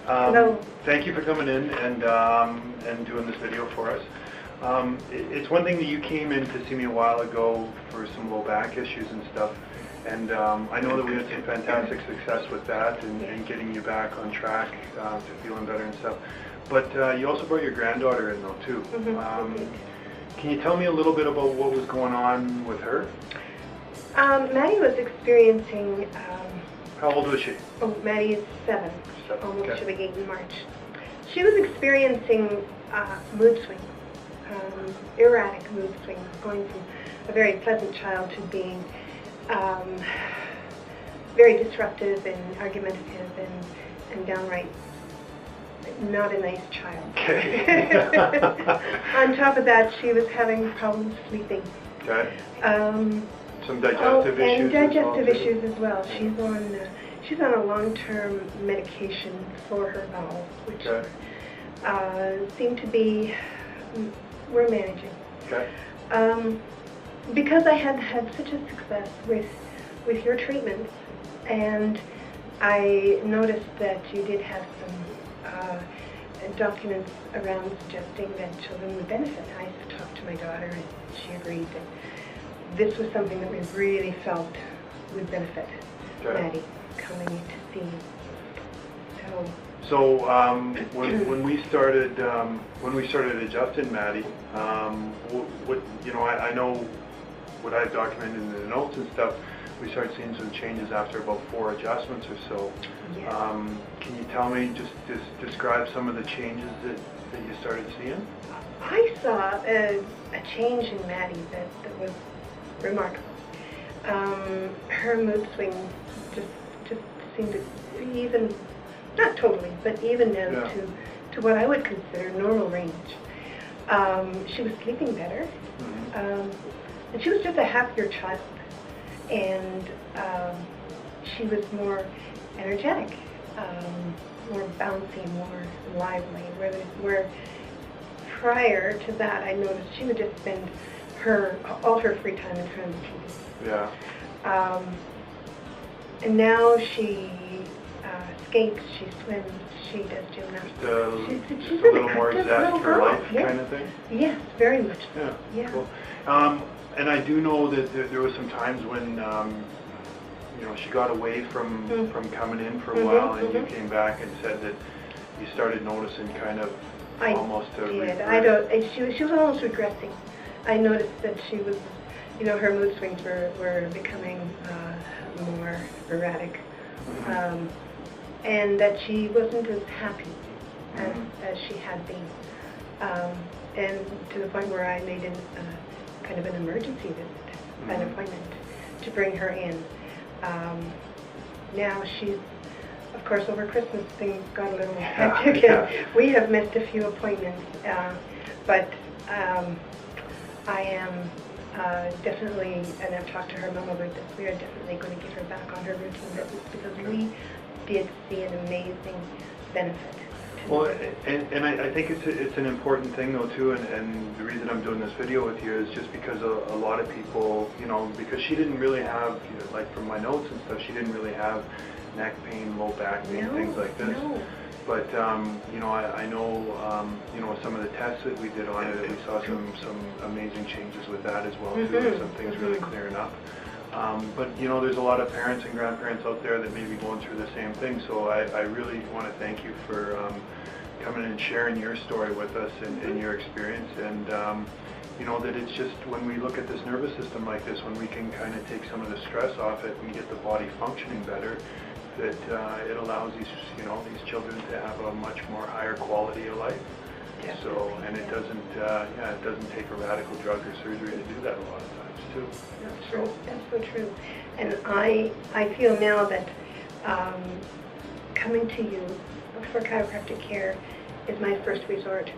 Hello. Thank you for coming in and doing this video for us. It's one thing that you came in to see me a while ago for some low back issues and stuff, and I know that we had some fantastic success with that and getting you back on track to feeling better and stuff. But you also brought your granddaughter in though too. Can you tell me a little bit about what was going on with her? Maddie was experiencing... How old was she? Oh, Maddie is 7. Almost Okay. she'll be 8 in March. She was experiencing mood swings, erratic mood swings, going from a very pleasant child to being very disruptive and argumentative and downright not a nice child. Okay. On top of that, she was having problems sleeping. Okay. Some and digestive issues. digestive issues as well. She's on a long-term medication for her bowels, which seem to be we're managing. Okay. Because I had had such a success with your treatments, and I noticed that you did have some documents around suggesting that children would benefit. I talked to my daughter, and she agreed that this was something that we really felt would benefit Maddie coming to see. So when we started adjusting Maddie, what you know, I know what I've documented in the notes and stuff. We started seeing some changes after about 4 adjustments or so. Yes. Can you tell me, just describe some of the changes that you started seeing? I saw a change in Maddie that was remarkable. Her mood swings just seemed to even, not totally, but even out to what I would consider normal range. She was sleeping better, and she was just a happier child. And she was more energetic, more bouncy, more lively. Where prior to that, I noticed she would just spend all her free time in front of the TV. Yeah. And now she skates, she swims, she does gymnastics. Just a little more zest for life kind of thing? Yes, very much so. Yeah. Cool. And I do know that there were some times when you know, she got away from coming in for a while, and you came back and said that you started noticing kind of almost a she was almost regressing. I noticed that she was, you know, her mood swings were becoming more erratic, and that she wasn't as happy as she had been, and to the point where I made kind of an emergency visit, an appointment to bring her in. Now she's, of course, over Christmas things got a little hectic, and we have missed a few appointments, but I am definitely, and I've talked to her mom about this, we are definitely going to get her back on her routine visits because we did see an amazing benefit. Well, and I think it's an important thing though too, and the reason I'm doing this video with you is just because a lot of people, you know, because she didn't really have, you know, like from my notes and stuff, she didn't really have neck pain, low back pain, things like this. But you know, I know, you know, some of the tests that we did on it, we saw some amazing changes with that as well too. Some things really clearing up. But you know, there's a lot of parents and grandparents out there that may be going through the same thing. So I really want to thank you for coming and sharing your story with us and your experience. And you know, that it's just when we look at this nervous system like this, when we can kind of take some of the stress off it and get the body functioning better, that it allows these, you know, these children to have a much more higher quality of life. So, and it doesn't take a radical drug or surgery to do that a lot of times too. That's true. That's so true. And I feel now that coming to you for chiropractic care is my first resort.